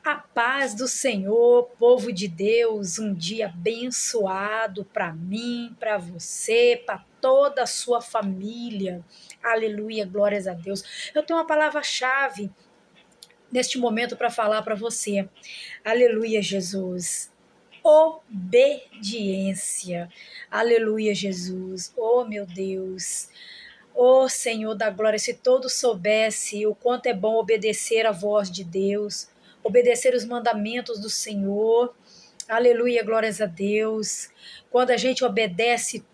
A paz do Senhor, povo de Deus, um dia abençoado para mim, para você, para toda a sua família. Aleluia, glórias a Deus. Eu tenho uma palavra-chave neste momento para falar para você. Aleluia, Jesus. Obediência. Aleluia, Jesus. Oh, meu Deus. Oh, Senhor da glória, se todos soubessem o quanto é bom obedecer a voz de Deus, obedecer os mandamentos do Senhor. Aleluia, glórias a Deus. Quando a gente obedece,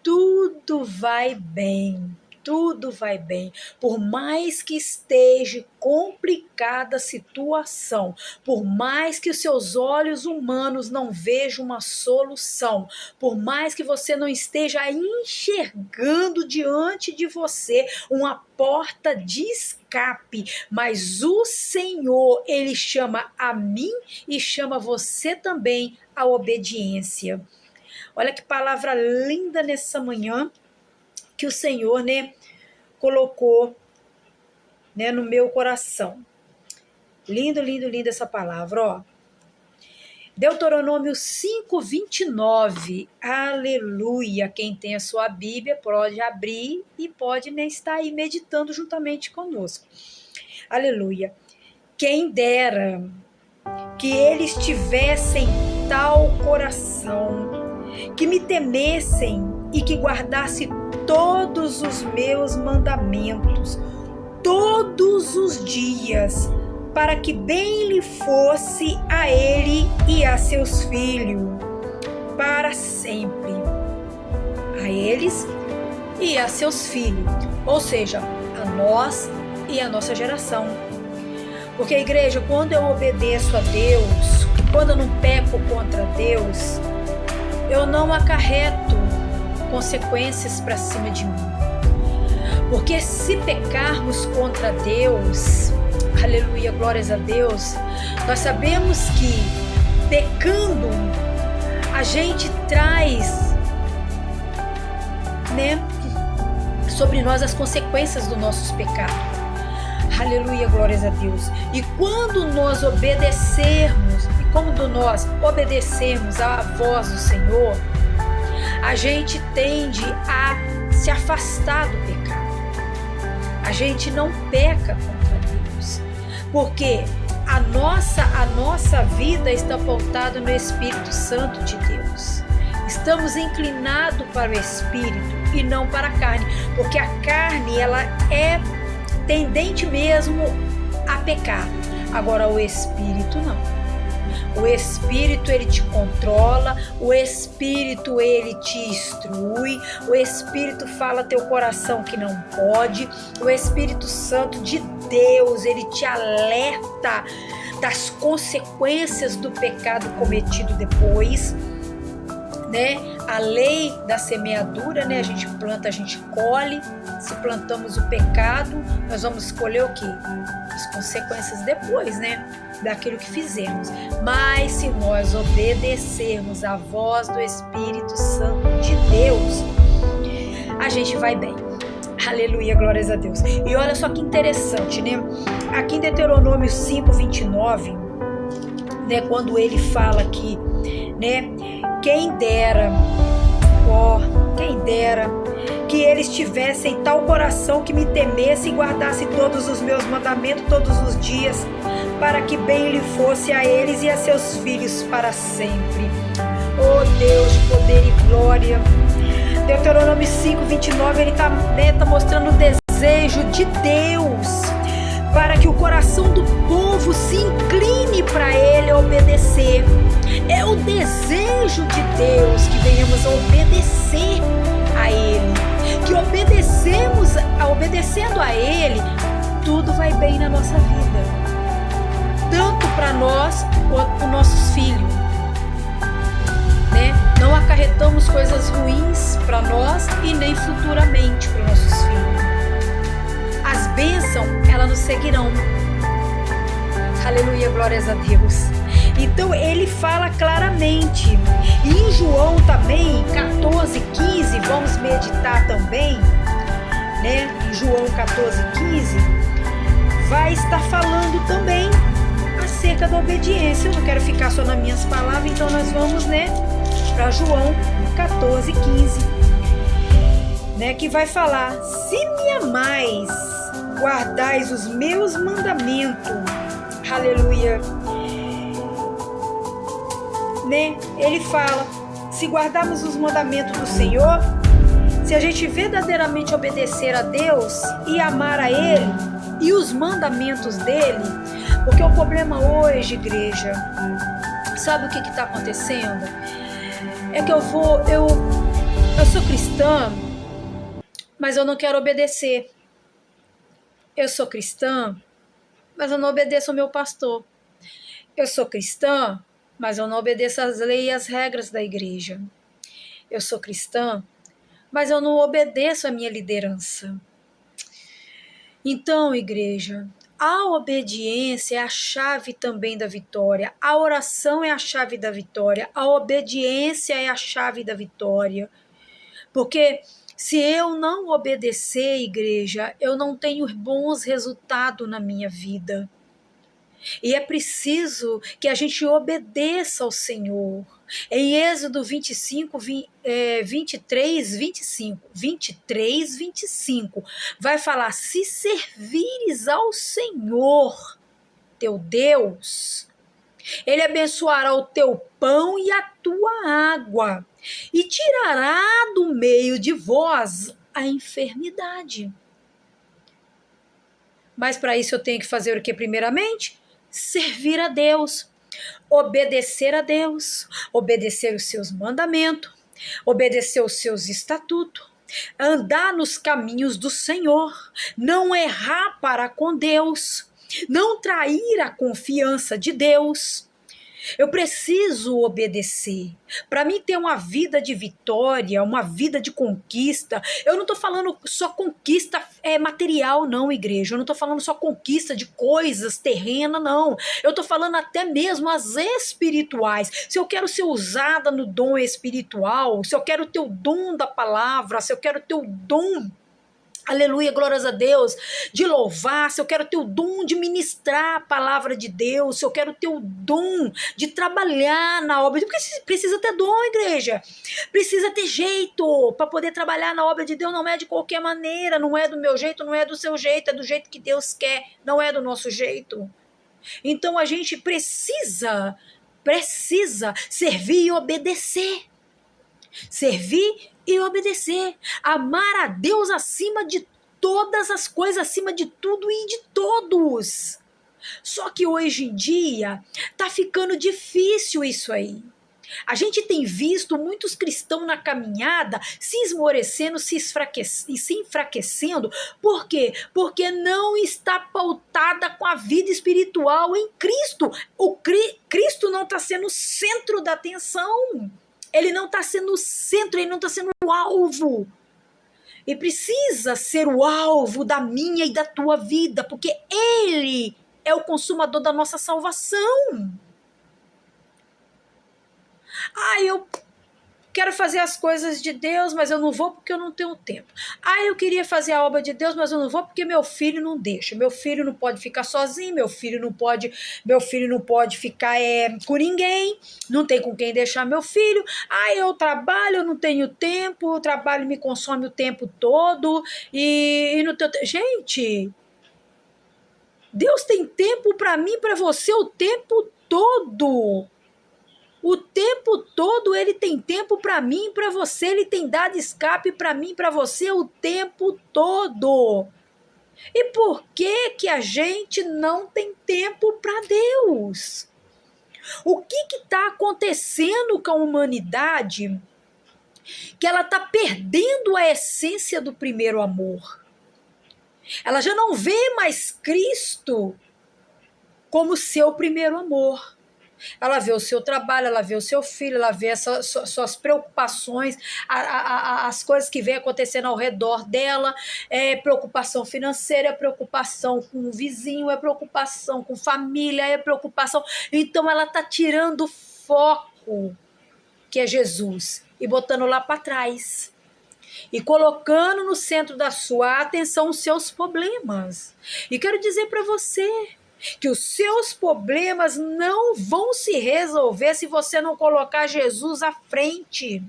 tudo vai bem. Tudo vai bem. Por mais que esteja complicada a situação, por mais que os seus olhos humanos não vejam uma solução, por mais que você não esteja enxergando diante de você uma porta de escape, mas o Senhor, Ele chama a mim e chama você também à obediência. Olha que palavra linda nessa manhã que o Senhor, colocou, no meu coração. Lindo, lindo, lindo essa palavra, ó. Deuteronômio 5:29. Aleluia. Quem tem a sua Bíblia pode abrir e pode estar aí meditando juntamente conosco. Aleluia. Quem dera que eles tivessem tal coração, que me temessem e que guardasse todos os meus mandamentos, todos os dias, para que bem lhe fosse a ele e a seus filhos, para sempre. A eles e a seus filhos, ou seja, a nós e a nossa geração. Porque, igreja, quando eu obedeço a Deus, quando eu não peco contra Deus, eu não acarreto consequências para cima de mim. Porque se pecarmos contra Deus, aleluia, glórias a Deus, nós sabemos que pecando a gente traz, sobre nós as consequências dos nossos pecados. Aleluia, glórias a Deus. E quando nós obedecermos à voz do Senhor, a gente tende a se afastar do pecado. A gente não peca contra Deus, porque a nossa vida está pautada no Espírito Santo de Deus. Estamos inclinados para o Espírito e não para a carne, porque a carne ela é tendente mesmo a pecar. Agora o Espírito não. O Espírito, ele te controla, o Espírito, ele te instrui, o Espírito fala teu coração que não pode, o Espírito Santo de Deus, ele te alerta das consequências do pecado cometido depois, A lei da semeadura, a gente planta, a gente colhe. Se plantamos o pecado, nós vamos colher o quê? As consequências depois, daquilo que fizemos. Mas se nós obedecermos à voz do Espírito Santo de Deus, a gente vai bem. Aleluia, glórias a Deus. E olha só que interessante, Aqui em Deuteronômio 5:29, quando ele fala aqui, quem dera que eles tivessem tal coração que me temesse e guardasse todos os meus mandamentos todos os dias, para que bem lhe fosse a eles e a seus filhos para sempre. Oh Deus de poder e glória. Deuteronômio 5:29, ele tá mostrando o desejo de Deus para que o coração do povo se incline para ele obedecer. É o desejo de Deus que venhamos a obedecer a ele, que obedecendo a ele, tudo vai bem na nossa vida, tanto para nós quanto para os nossos filhos, Não acarretamos coisas ruins para nós e nem futuramente para os nossos filhos. As bênçãos, elas nos seguirão. Aleluia, glórias a Deus. Então ele fala claramente. E em João também, 14:15, vamos meditar também, em João 14:15, vai estar falando também acerca dinâmica da obediência. Eu não quero ficar só nas minhas palavras, então nós vamos, para João 14:15, que vai falar: se me amais, guardais os meus mandamentos. Aleluia. Ele fala: se guardarmos os mandamentos do Senhor, se a gente verdadeiramente obedecer a Deus e amar a Ele e os mandamentos dele, porque o problema hoje, igreja, sabe o que está acontecendo? É que eu sou cristã, mas eu não quero obedecer. Eu sou cristã, mas eu não obedeço ao meu pastor. Eu sou cristã, mas eu não obedeço às leis e às regras da igreja. Eu sou cristã, mas eu não obedeço à minha liderança. Então, igreja, a obediência é a chave também da vitória. A oração é a chave da vitória. A obediência é a chave da vitória. Porque se eu não obedecer, igreja, eu não tenho bons resultados na minha vida. E é preciso que a gente obedeça ao Senhor. Em Êxodo 23, 25, vai falar: se servires ao Senhor, teu Deus, Ele abençoará o teu pão e a tua água, e tirará do meio de vós a enfermidade. Mas para isso eu tenho que fazer o que primeiramente? Servir a Deus, obedecer a Deus, obedecer os seus mandamentos, obedecer os seus estatutos, andar nos caminhos do Senhor, não errar para com Deus, não trair a confiança de Deus. Eu preciso obedecer. Para mim ter uma vida de vitória, uma vida de conquista, eu não estou falando só conquista material, não, igreja. Eu não estou falando só conquista de coisas terrenas, não. Eu estou falando até mesmo as espirituais. Se eu quero ser usada no dom espiritual, se eu quero ter o dom da palavra, se eu quero ter o dom, aleluia, glórias a Deus, de louvar, se eu quero ter o dom de ministrar a palavra de Deus, se eu quero ter o dom de trabalhar na obra, porque precisa ter dom, igreja, precisa ter jeito para poder trabalhar na obra de Deus. Não é de qualquer maneira, não é do meu jeito, não é do seu jeito, é do jeito que Deus quer, não é do nosso jeito. Então a gente precisa servir e obedecer. Servir e obedecer, amar a Deus acima de todas as coisas, acima de tudo e de todos. Só que hoje em dia tá ficando difícil isso aí. A gente tem visto muitos cristãos na caminhada se esmorecendo, se enfraquecendo. Por quê? Porque não está pautada com a vida espiritual em Cristo. Cristo não está sendo o centro da atenção. Ele não está sendo o centro, ele não está sendo o alvo. E precisa ser o alvo da minha e da tua vida, porque Ele é o consumador da nossa salvação. Eu quero fazer as coisas de Deus, mas eu não vou porque eu não tenho tempo. Eu queria fazer a obra de Deus, mas eu não vou porque meu filho não deixa. Meu filho não pode ficar sozinho, meu filho não pode ficar com ninguém, não tem com quem deixar meu filho. Eu trabalho, eu não tenho tempo, o trabalho me consome o tempo todo e não tenho tempo. Gente, Deus tem tempo para mim, para você o tempo todo. O tempo todo Ele tem tempo para mim e para você. Ele tem dado escape para mim e para você o tempo todo. E por que a gente não tem tempo para Deus? O que está acontecendo com a humanidade que ela está perdendo a essência do primeiro amor? Ela já não vê mais Cristo como seu primeiro amor. Ela vê o seu trabalho, ela vê o seu filho, ela vê suas preocupações, as coisas que vem acontecendo ao redor dela, preocupação financeira, preocupação com o vizinho, preocupação com família, preocupação. Então ela está tirando o foco, que é Jesus, e botando lá para trás. E colocando no centro da sua atenção os seus problemas. E quero dizer para você, que os seus problemas não vão se resolver se você não colocar Jesus à frente.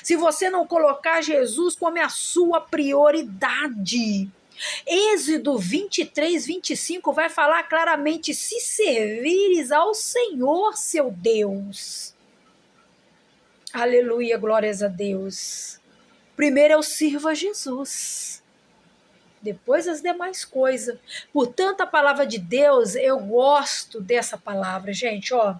Se você não colocar Jesus como a sua prioridade. Êxodo 23, 25 vai falar claramente: se servires ao Senhor, seu Deus. Aleluia, glórias a Deus. Primeiro eu sirvo a Jesus, depois as demais coisas. Portanto, a palavra de Deus, eu gosto dessa palavra, gente, ó.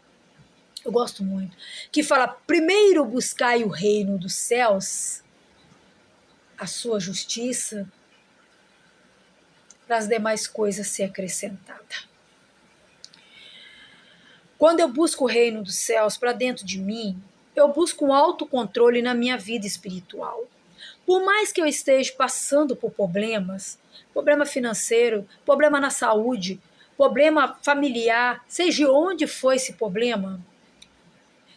Eu gosto muito. Que fala: primeiro buscai o reino dos céus, a sua justiça, para as demais coisas ser acrescentada. Quando eu busco o reino dos céus para dentro de mim, eu busco um autocontrole na minha vida espiritual. Por mais que eu esteja passando por problemas, problema financeiro, problema na saúde, problema familiar, seja onde for esse problema,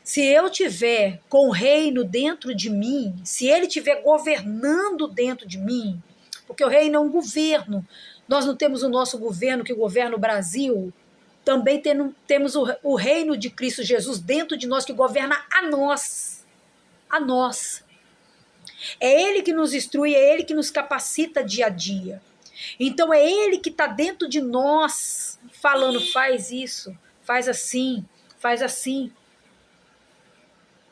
se eu tiver com o reino dentro de mim, se ele estiver governando dentro de mim, porque o reino é um governo, nós não temos o nosso governo que governa o Brasil, também temos o reino de Cristo Jesus dentro de nós que governa a nós. A nós. É Ele que nos instrui, é Ele que nos capacita dia a dia. Então é Ele que está dentro de nós, falando: faz isso, faz assim,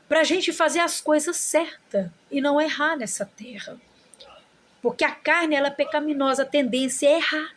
para a gente fazer as coisas certas e não errar nessa terra. Porque a carne, ela é pecaminosa, a tendência é errar.